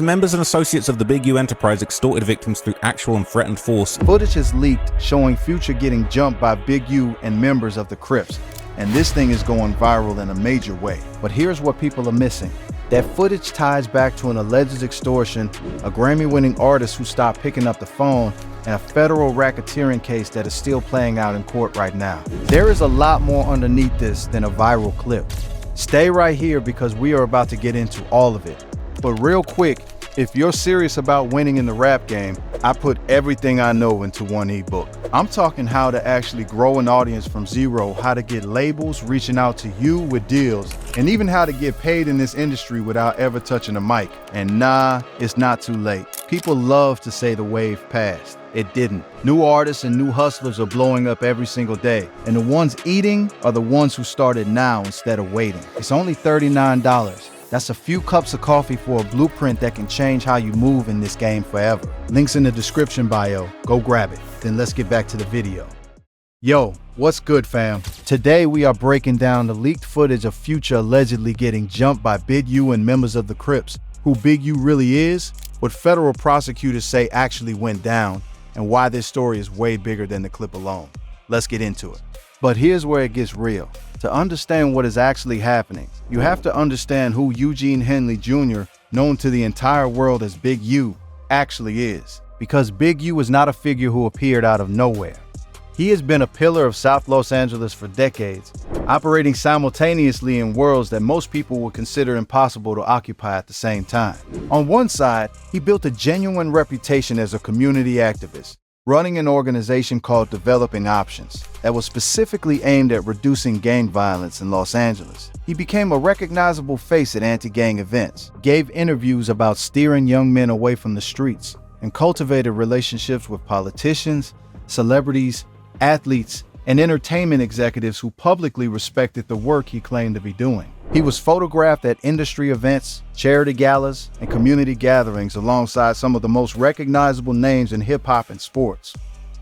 Members and associates of the Big U enterprise extorted victims through actual and threatened force. Footage has leaked showing Future getting jumped by Big U and members of the Crips, and this thing is going viral in a major way. But here's what people are missing. That footage ties back to an alleged extortion, a Grammy-winning artist who stopped picking up the phone, and a federal racketeering case that is still playing out in court right now. There is a lot more underneath this than a viral clip. Stay right here because we are about to get into all of it. But real quick, if you're serious about winning in the rap game, I put everything I know into one ebook. I'm talking how to actually grow an audience from zero, how to get labels reaching out to you with deals, and even how to get paid in this industry without ever touching a mic. And nah, it's not too late. People love to say the wave passed. It didn't. New artists and new hustlers are blowing up every single day. And the ones eating are the ones who started now instead of waiting. It's only $39. That's a few cups of coffee for a blueprint that can change how you move in this game forever. Links in the description bio. Go grab it. Then let's get back to the video. Yo, what's good, fam? Today we are breaking down the leaked footage of Future allegedly getting jumped by Big U and members of the Crips, who Big U really is, what federal prosecutors say actually went down, and why this story is way bigger than the clip alone. Let's get into it. But here's where it gets real. To understand what is actually happening, you have to understand who Eugene Henley Jr., known to the entire world as Big U, actually is. Because Big U is not a figure who appeared out of nowhere. He has been a pillar of South Los Angeles for decades, operating simultaneously in worlds that most people would consider impossible to occupy at the same time. On one side, he built a genuine reputation as a community activist, running an organization called Developing Options that was specifically aimed at reducing gang violence in Los Angeles. He became a recognizable face at anti-gang events, gave interviews about steering young men away from the streets, and cultivated relationships with politicians, celebrities, athletes, and entertainment executives who publicly respected the work he claimed to be doing. He was photographed at industry events, charity galas, and community gatherings alongside some of the most recognizable names in hip-hop and sports.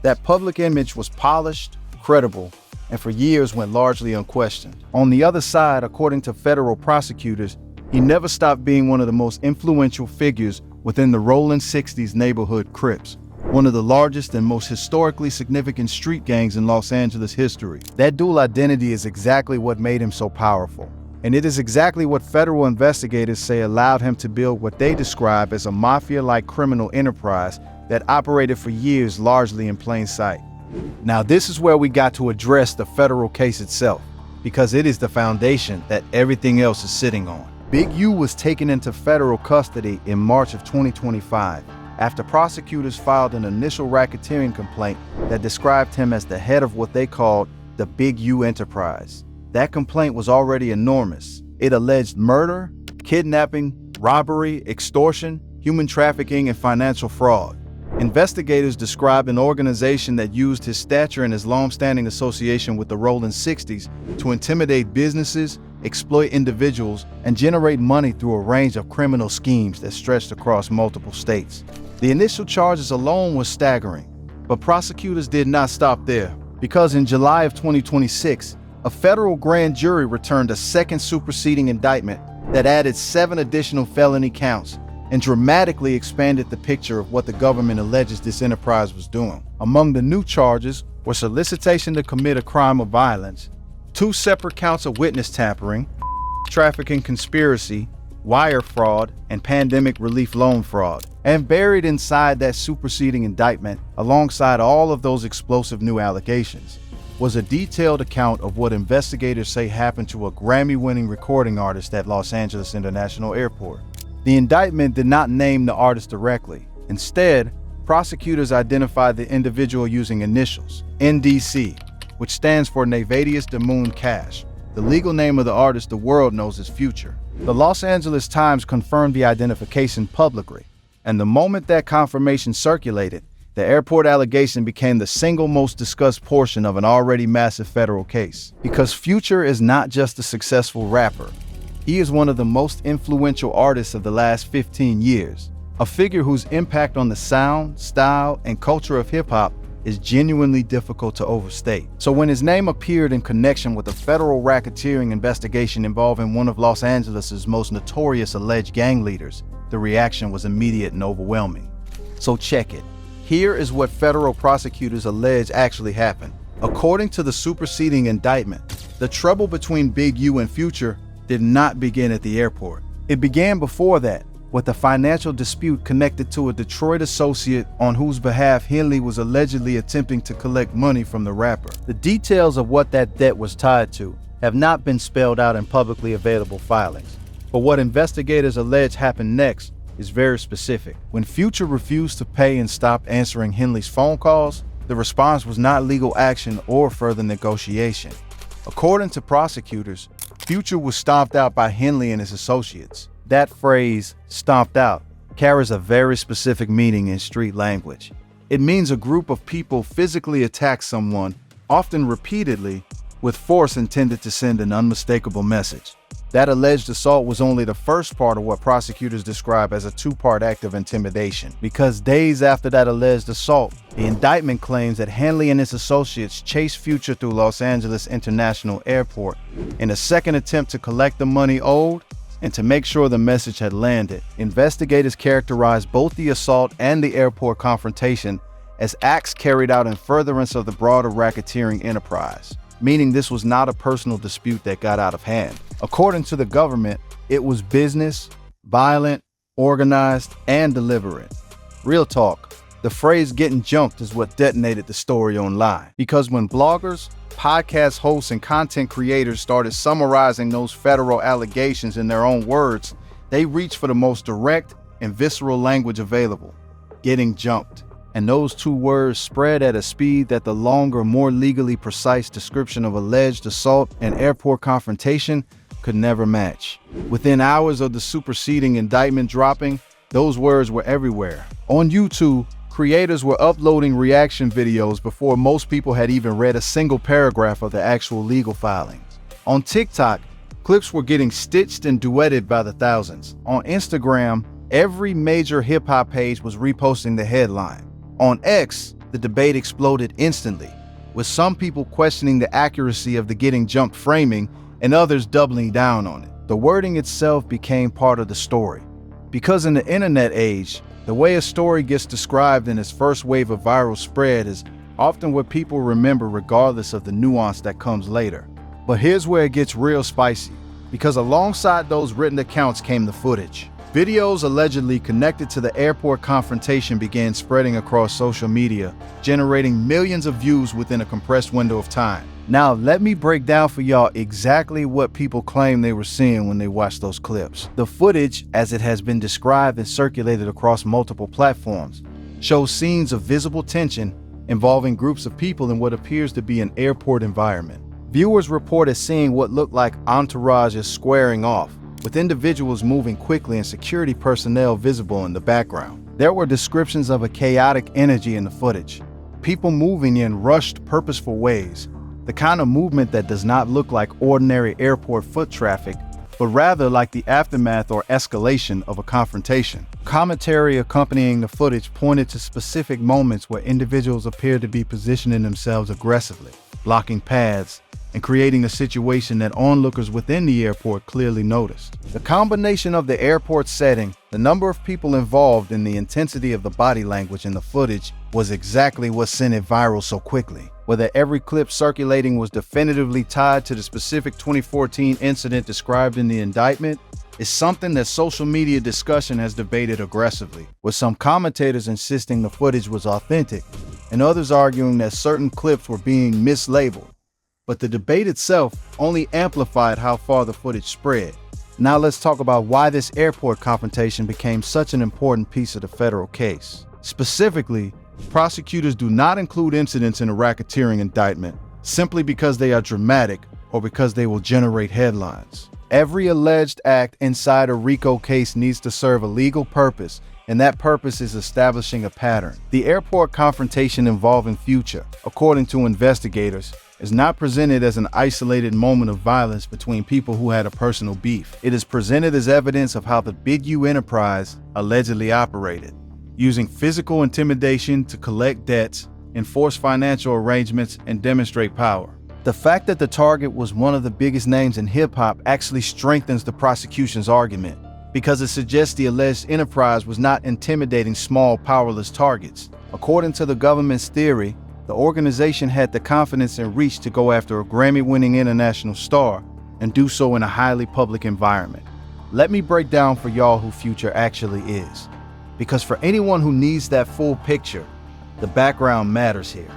That public image was polished, credible, and for years went largely unquestioned. On the other side, according to federal prosecutors, he never stopped being one of the most influential figures within the Rolling 60s neighborhood Crips, one of the largest and most historically significant street gangs in Los Angeles history. That dual identity is exactly what made him so powerful. And it is exactly what federal investigators say allowed him to build what they describe as a mafia-like criminal enterprise that operated for years largely in plain sight. Now, this is where we got to address the federal case itself, because it is the foundation that everything else is sitting on. Big U was taken into federal custody in March of 2025 after prosecutors filed an initial racketeering complaint that described him as the head of what they called the Big U enterprise. That complaint was already enormous. It alleged murder, kidnapping, robbery, extortion, human trafficking, and financial fraud. Investigators described an organization that used his stature and his long-standing association with the Rolling 60s to intimidate businesses, exploit individuals, and generate money through a range of criminal schemes that stretched across multiple states. The initial charges alone were staggering, but prosecutors did not stop there, because in July of 2026, a federal grand jury returned a second superseding indictment that added 7 additional felony counts and dramatically expanded the picture of what the government alleges this enterprise was doing. Among the new charges were solicitation to commit a crime of violence, 2 separate counts of witness tampering, trafficking conspiracy, wire fraud, and pandemic relief loan fraud. And buried inside that superseding indictment, alongside all of those explosive new allegations, was a detailed account of what investigators say happened to a Grammy-winning recording artist at Los Angeles International Airport. The indictment did not name the artist directly. Instead, prosecutors identified the individual using initials, NDC, which stands for Nevadius Damoon Cash, the legal name of the artist the world knows as Future. The Los Angeles Times confirmed the identification publicly, and the moment that confirmation circulated, the airport allegation became the single most discussed portion of an already massive federal case. Because Future is not just a successful rapper, he is one of the most influential artists of the last 15 years, a figure whose impact on the sound, style, and culture of hip-hop is genuinely difficult to overstate. So when his name appeared in connection with a federal racketeering investigation involving one of Los Angeles' most notorious alleged gang leaders, the reaction was immediate and overwhelming. So check it. Here is what federal prosecutors allege actually happened. According to the superseding indictment, the trouble between Big U and Future did not begin at the airport. It began before that, with a financial dispute connected to a Detroit associate on whose behalf Henley was allegedly attempting to collect money from the rapper. The details of what that debt was tied to have not been spelled out in publicly available filings, but what investigators allege happened next is very specific. When Future refused to pay and stopped answering Henley's phone calls, the response was not legal action or further negotiation. According to prosecutors, Future was stomped out by Henley and his associates. That phrase, stomped out, carries a very specific meaning in street language. It means a group of people physically attack someone, often repeatedly, with force intended to send an unmistakable message. That alleged assault was only the first part of what prosecutors describe as a two-part act of intimidation, because days after that alleged assault, the indictment claims that Henley and his associates chased Future through Los Angeles International Airport in a second attempt to collect the money owed and to make sure the message had landed. Investigators characterized both the assault and the airport confrontation as acts carried out in furtherance of the broader racketeering enterprise, meaning this was not a personal dispute that got out of hand. According to the government, it was business, violent, organized, and deliberate. Real talk, the phrase getting jumped is what detonated the story online. Because when bloggers, podcast hosts, and content creators started summarizing those federal allegations in their own words, they reached for the most direct and visceral language available: getting jumped. And those two words spread at a speed that the longer, more legally precise description of alleged assault and airport confrontation could never match. Within hours of the superseding indictment dropping, those words were everywhere. On YouTube, creators were uploading reaction videos before most people had even read a single paragraph of the actual legal filings. On TikTok, clips were getting stitched and duetted by the thousands. On Instagram, every major hip-hop page was reposting the headline. On X, the debate exploded instantly, with some people questioning the accuracy of the getting jumped framing and others doubling down on it. The wording itself became part of the story. Because in the internet age, the way a story gets described in its first wave of viral spread is often what people remember regardless of the nuance that comes later. But here's where it gets real spicy, because alongside those written accounts came the footage. Videos allegedly connected to the airport confrontation began spreading across social media, generating millions of views within a compressed window of time. Now, let me break down for y'all exactly what people claim they were seeing when they watched those clips. The footage, as it has been described and circulated across multiple platforms, shows scenes of visible tension involving groups of people in what appears to be an airport environment. Viewers reported seeing what looked like entourages squaring off, with individuals moving quickly and security personnel visible in the background. There were descriptions of a chaotic energy in the footage, people moving in rushed, purposeful ways, the kind of movement that does not look like ordinary airport foot traffic, but rather like the aftermath or escalation of a confrontation. Commentary accompanying the footage pointed to specific moments where individuals appeared to be positioning themselves aggressively, blocking paths, and creating a situation that onlookers within the airport clearly noticed. The combination of the airport setting, the number of people involved, and the intensity of the body language in the footage was exactly what sent it viral so quickly. Whether every clip circulating was definitively tied to the specific 2014 incident described in the indictment is something that social media discussion has debated aggressively, with some commentators insisting the footage was authentic and others arguing that certain clips were being mislabeled. But the debate itself only amplified how far the footage spread. Now let's talk about why this airport confrontation became such an important piece of the federal case. Specifically, prosecutors do not include incidents in a racketeering indictment simply because they are dramatic or because they will generate headlines. Every alleged act inside a RICO case needs to serve a legal purpose, and that purpose is establishing a pattern. The airport confrontation involving Future, according to investigators, is not presented as an isolated moment of violence between people who had a personal beef. It is presented as evidence of how the Big U enterprise allegedly operated, using physical intimidation to collect debts, enforce financial arrangements, and demonstrate power. The fact that the target was one of the biggest names in hip-hop actually strengthens the prosecution's argument, because it suggests the alleged enterprise was not intimidating small, powerless targets. According to the government's theory, the organization had the confidence and reach to go after a Grammy-winning international star and do so in a highly public environment. Let me break down for y'all who Future actually is, because for anyone who needs that full picture, the background matters here.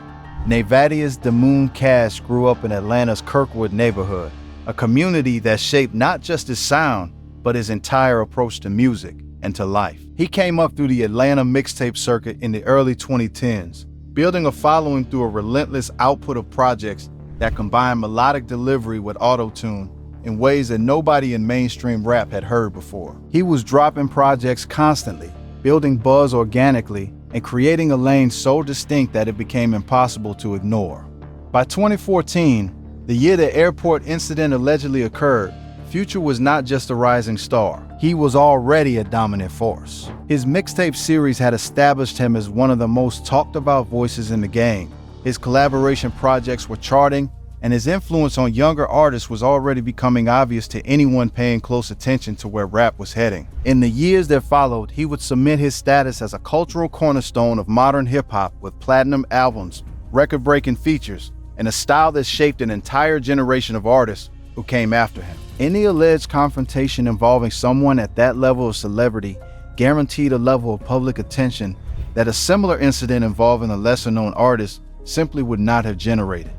Nevadia's Damoon Cash grew up in Atlanta's Kirkwood neighborhood, a community that shaped not just his sound, but his entire approach to music and to life. He came up through the Atlanta mixtape circuit in the early 2010s, building a following through a relentless output of projects that combined melodic delivery with auto-tune in ways that nobody in mainstream rap had heard before. He was dropping projects constantly, building buzz organically, and creating a lane so distinct that it became impossible to ignore. By 2014, the year the airport incident allegedly occurred, Future was not just a rising star, he was already a dominant force. His mixtape series had established him as one of the most talked about voices in the game. His collaboration projects were charting, and his influence on younger artists was already becoming obvious to anyone paying close attention to where rap was heading. In the years that followed, he would cement his status as a cultural cornerstone of modern hip-hop with platinum albums, record-breaking features, and a style that shaped an entire generation of artists who came after him. Any alleged confrontation involving someone at that level of celebrity guaranteed a level of public attention that a similar incident involving a lesser-known artist simply would not have generated.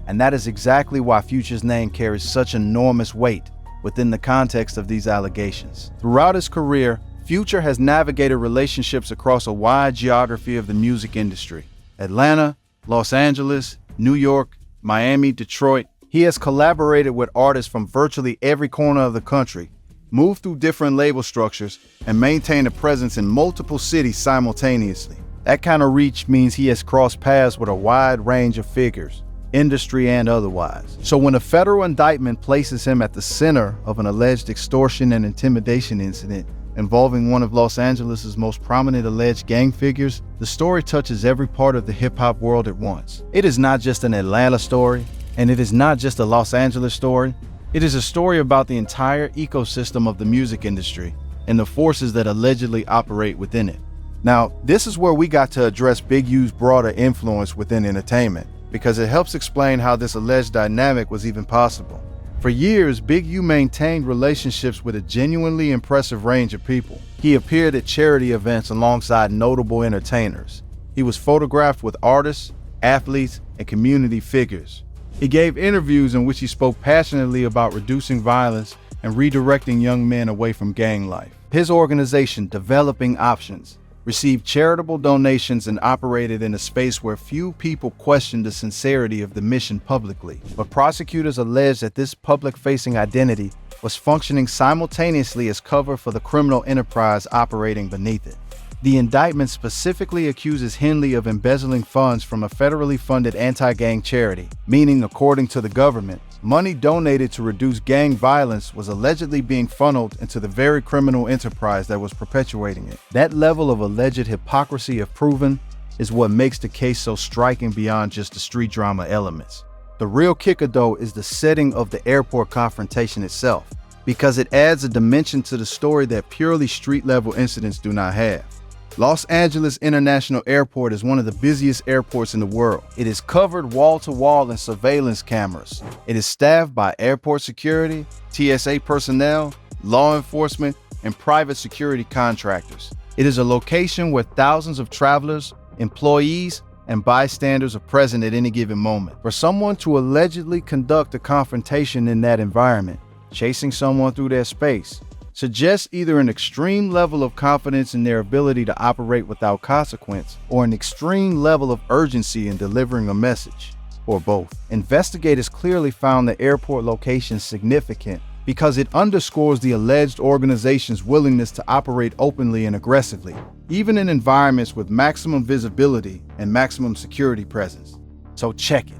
And that is exactly why Future's name carries such enormous weight within the context of these allegations. Throughout his career, Future has navigated relationships across a wide geography of the music industry. Atlanta, Los Angeles, New York, Miami, Detroit. He has collaborated with artists from virtually every corner of the country, moved through different label structures, and maintained a presence in multiple cities simultaneously. That kind of reach means he has crossed paths with a wide range of figures, industry and otherwise. So when a federal indictment places him at the center of an alleged extortion and intimidation incident involving one of Los Angeles' most prominent alleged gang figures, the story touches every part of the hip-hop world at once. It is not just an Atlanta story, and it is not just a Los Angeles story. It is a story about the entire ecosystem of the music industry and the forces that allegedly operate within it. Now, this is where we got to address Big U's broader influence within entertainment, because it helps explain how this alleged dynamic was even possible. For years, Big U maintained relationships with a genuinely impressive range of people. He appeared at charity events alongside notable entertainers. He was photographed with artists, athletes, and community figures. He gave interviews in which he spoke passionately about reducing violence and redirecting young men away from gang life. His organization, Developing Options, received charitable donations and operated in a space where few people questioned the sincerity of the mission publicly. But prosecutors alleged that this public-facing identity was functioning simultaneously as cover for the criminal enterprise operating beneath it. The indictment specifically accuses Henley of embezzling funds from a federally funded anti-gang charity, meaning, according to the government, money donated to reduce gang violence was allegedly being funneled into the very criminal enterprise that was perpetuating it. That level of alleged hypocrisy, if proven, is what makes the case so striking beyond just the street drama elements. The real kicker, though, is the setting of the airport confrontation itself, because it adds a dimension to the story that purely street-level incidents do not have. Los Angeles International Airport is one of the busiest airports in the world. It is covered wall-to-wall in surveillance cameras. It is staffed by airport security, TSA personnel, law enforcement, and private security contractors. It is a location where thousands of travelers, employees, and bystanders are present at any given moment. For someone to allegedly conduct a confrontation in that environment, chasing someone through their space, suggests either an extreme level of confidence in their ability to operate without consequence, or an extreme level of urgency in delivering a message, or both. Investigators clearly found the airport location significant because it underscores the alleged organization's willingness to operate openly and aggressively, even in environments with maximum visibility and maximum security presence. So check it.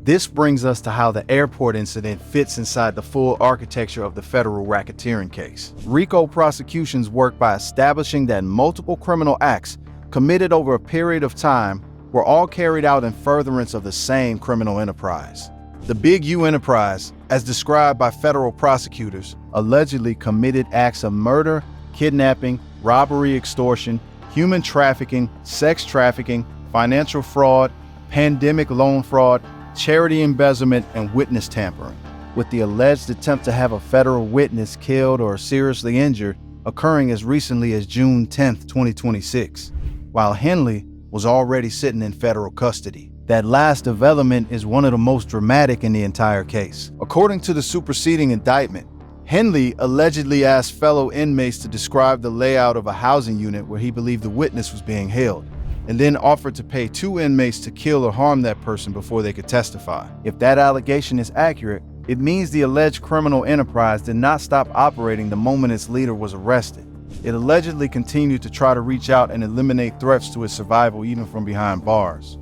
This brings us to how the airport incident fits inside the full architecture of the federal racketeering case. RICO prosecutions work by establishing that multiple criminal acts committed over a period of time were all carried out in furtherance of the same criminal enterprise. The Big U enterprise, as described by federal prosecutors, allegedly committed acts of murder, kidnapping, robbery, extortion, human trafficking, sex trafficking, financial fraud, pandemic loan fraud, charity embezzlement, and witness tampering, with the alleged attempt to have a federal witness killed or seriously injured occurring as recently as June 10, 2026, while Henley was already sitting in federal custody. That last development is one of the most dramatic in the entire case. According to the superseding indictment, Henley allegedly asked fellow inmates to describe the layout of a housing unit where he believed the witness was being held, and then offered to pay 2 inmates to kill or harm that person before they could testify. If that allegation is accurate, it means the alleged criminal enterprise did not stop operating the moment its leader was arrested. It allegedly continued to try to reach out and eliminate threats to its survival even from behind bars.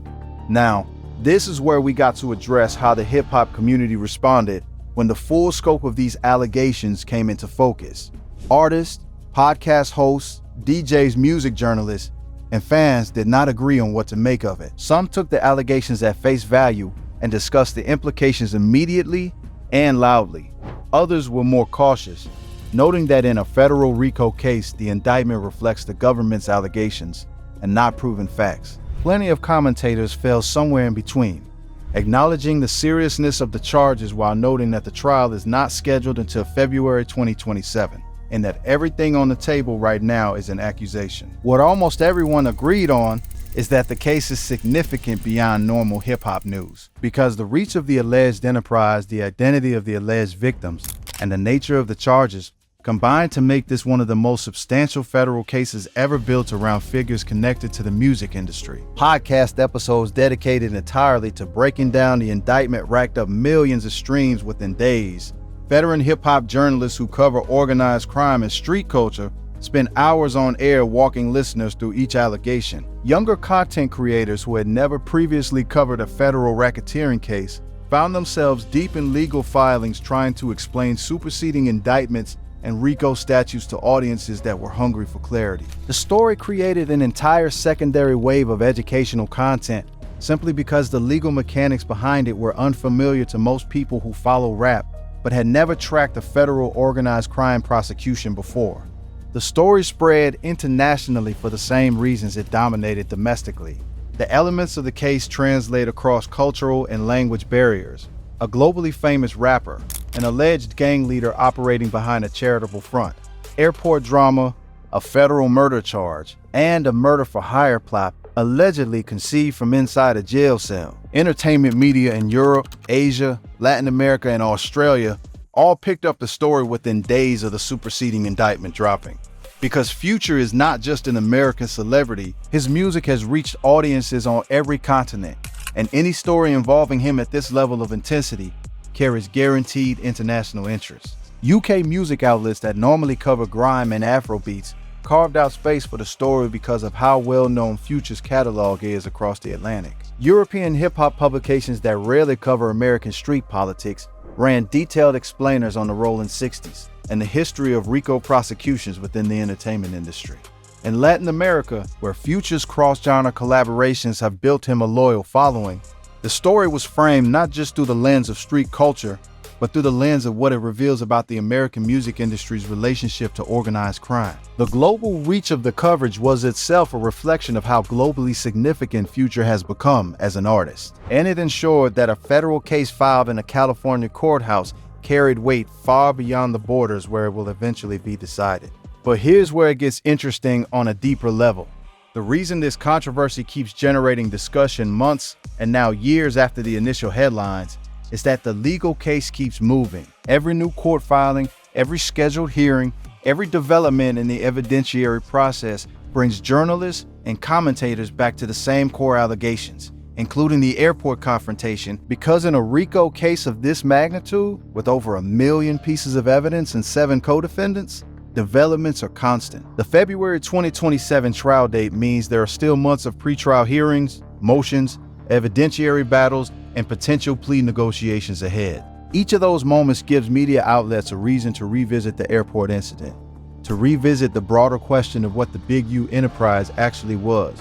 Now, this is where we got to address how the hip-hop community responded when the full scope of these allegations came into focus. Artists, podcast hosts, DJs, music journalists, and fans did not agree on what to make of it. Some took the allegations at face value and discussed the implications immediately and loudly. Others were more cautious, noting that in a federal RICO case, the indictment reflects the government's allegations and not proven facts. Plenty of commentators fell somewhere in between, acknowledging the seriousness of the charges while noting that the trial is not scheduled until February 2027, and that everything on the table right now is an accusation. What almost everyone agreed on is that the case is significant beyond normal hip-hop news, because the reach of the alleged enterprise, the identity of the alleged victims, and the nature of the charges combined to make this one of the most substantial federal cases ever built around figures connected to the music industry. Podcast episodes dedicated entirely to breaking down the indictment racked up millions of streams within days. Veteran hip-hop journalists who cover organized crime and street culture spend hours on air walking listeners through each allegation. Younger content creators who had never previously covered a federal racketeering case found themselves deep in legal filings trying to explain superseding indictments and RICO statutes to audiences that were hungry for clarity. The story created an entire secondary wave of educational content simply because the legal mechanics behind it were unfamiliar to most people who follow rap but had never tracked a federal organized crime prosecution before. The story spread internationally for the same reasons it dominated domestically. The elements of the case translate across cultural and language barriers. A globally famous rapper, an alleged gang leader operating behind a charitable front, airport drama, a federal murder charge, and a murder-for-hire plot allegedly conceived from inside a jail cell. Entertainment media in Europe, Asia, Latin America, and Australia all picked up the story within days of the superseding indictment dropping. Because Future is not just an American celebrity, his music has reached audiences on every continent, and any story involving him at this level of intensity carries guaranteed international interest. UK music outlets that normally cover grime and Afrobeats carved out space for the story because of how well-known Future's catalog is across the Atlantic. European hip-hop publications that rarely cover American street politics ran detailed explainers on the rolling 60s and the history of RICO prosecutions within the entertainment industry. In Latin America, where Future's cross-genre collaborations have built him a loyal following, the story was framed not just through the lens of street culture, but through the lens of what it reveals about the American music industry's relationship to organized crime. The global reach of the coverage was itself a reflection of how globally significant Future has become as an artist, and it ensured that a federal case filed in a California courthouse carried weight far beyond the borders where it will eventually be decided. But here's where it gets interesting on a deeper level. The reason this controversy keeps generating discussion months and now years after the initial headlines is that the legal case keeps moving. Every new court filing, every scheduled hearing, every development in the evidentiary process brings journalists and commentators back to the same core allegations, including the airport confrontation, because in a RICO case of this magnitude, with over 1 million pieces of evidence and 7 co-defendants, developments are constant. The February 2027 trial date means there are still months of pretrial hearings, motions, evidentiary battles, and potential plea negotiations ahead. Each of those moments gives media outlets a reason to revisit the airport incident, to revisit the broader question of what the Big U enterprise actually was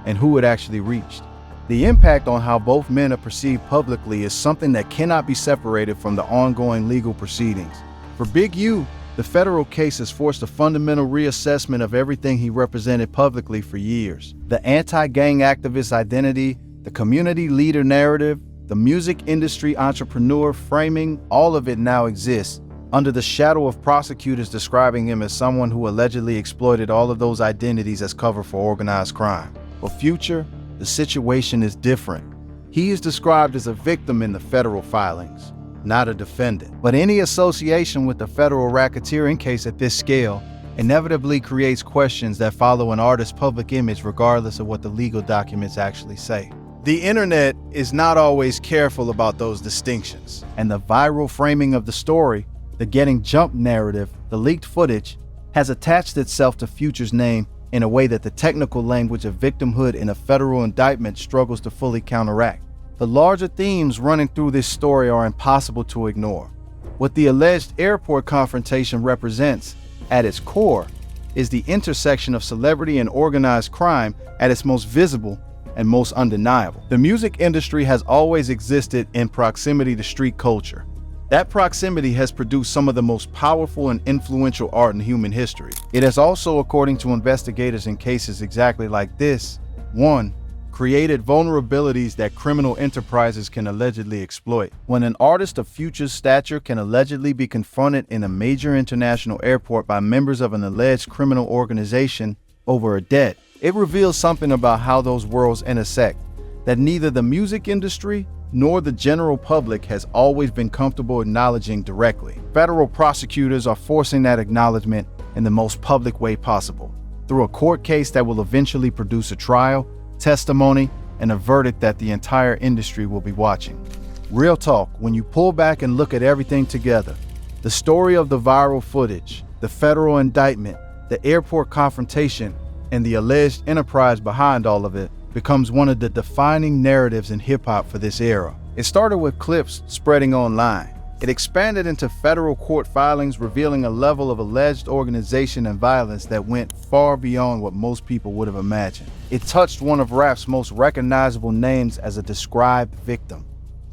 and who it actually reached. The impact on how both men are perceived publicly is something that cannot be separated from the ongoing legal proceedings. For Big U, the federal case has forced a fundamental reassessment of everything he represented publicly for years. The anti-gang activist identity, the community leader narrative, the music industry entrepreneur framing, all of it now exists under the shadow of prosecutors describing him as someone who allegedly exploited all of those identities as cover for organized crime. For Future, the situation is different. He is described as a victim in the federal filings, not a defendant. But any association with the federal racketeering case at this scale inevitably creates questions that follow an artist's public image regardless of what the legal documents actually say. The internet is not always careful about those distinctions, and the viral framing of the story, the getting jumped narrative, the leaked footage, has attached itself to Future's name in a way that the technical language of victimhood in a federal indictment struggles to fully counteract. The larger themes running through this story are impossible to ignore. What the alleged airport confrontation represents, at its core, is the intersection of celebrity and organized crime at its most visible and most undeniable. The music industry has always existed in proximity to street culture. That proximity has produced some of the most powerful and influential art in human history. It has also, according to investigators in cases exactly like this, 1. Created vulnerabilities that criminal enterprises can allegedly exploit. When an artist of Future's stature can allegedly be confronted in a major international airport by members of an alleged criminal organization over a debt, it reveals something about how those worlds intersect that neither the music industry nor the general public has always been comfortable acknowledging directly. Federal prosecutors are forcing that acknowledgement in the most public way possible, through a court case that will eventually produce a trial, testimony, and a verdict that the entire industry will be watching. Real talk, when you pull back and look at everything together, the story of the viral footage, the federal indictment, the airport confrontation, and the alleged enterprise behind all of it becomes one of the defining narratives in hip-hop for this era. It started with clips spreading online. It expanded into federal court filings, revealing a level of alleged organization and violence that went far beyond what most people would have imagined. It touched one of rap's most recognizable names as a described victim.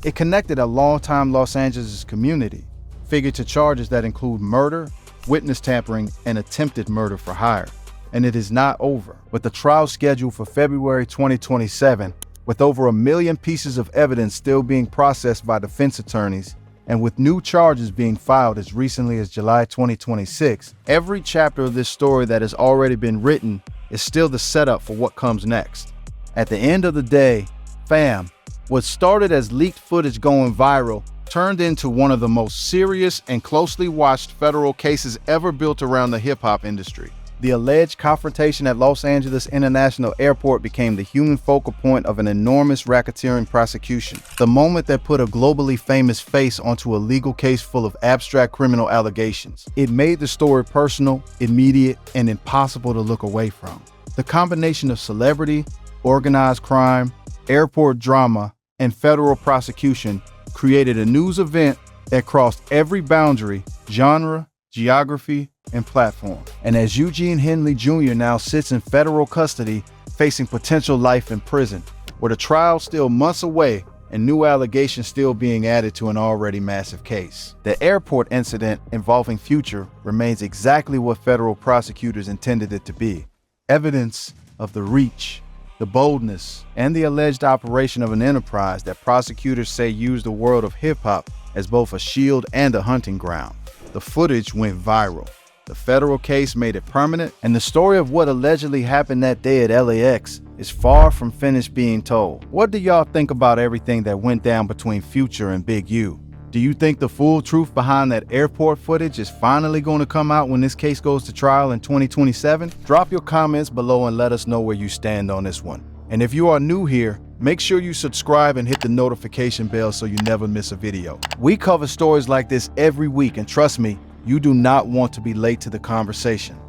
It connected a longtime Los Angeles community figure to charges that include murder, witness tampering, and attempted murder for hire. And it is not over. With the trial scheduled for February 2027, with over 1 million pieces of evidence still being processed by defense attorneys, and with new charges being filed as recently as July 2026, every chapter of this story that has already been written is still the setup for what comes next. At the end of the day, fam, what started as leaked footage going viral turned into one of the most serious and closely watched federal cases ever built around the hip-hop industry. The alleged confrontation at Los Angeles International Airport became the human focal point of an enormous racketeering prosecution, the moment that put a globally famous face onto a legal case full of abstract criminal allegations. It made the story personal, immediate, and impossible to look away from. The combination of celebrity, organized crime, airport drama, and federal prosecution created a news event that crossed every boundary, genre, geography, and platform. And as Eugene Henley Jr. now sits in federal custody, facing potential life in prison, with a trial still months away and new allegations still being added to an already massive case, the airport incident involving Future remains exactly what federal prosecutors intended it to be: evidence of the reach, the boldness, and the alleged operation of an enterprise that prosecutors say used the world of hip-hop as both a shield and a hunting ground. The footage went viral. The federal case made it permanent, and the story of what allegedly happened that day at LAX is far from finished being told. What do y'all think about everything that went down between Future and Big U? Do you think the full truth behind that airport footage is finally going to come out when this case goes to trial in 2027? Drop your comments below and let us know where you stand on this one. And if you are new here, make sure you subscribe and hit the notification bell so you never miss a video. We cover stories like this every week, and trust me, you do not want to be late to the conversation.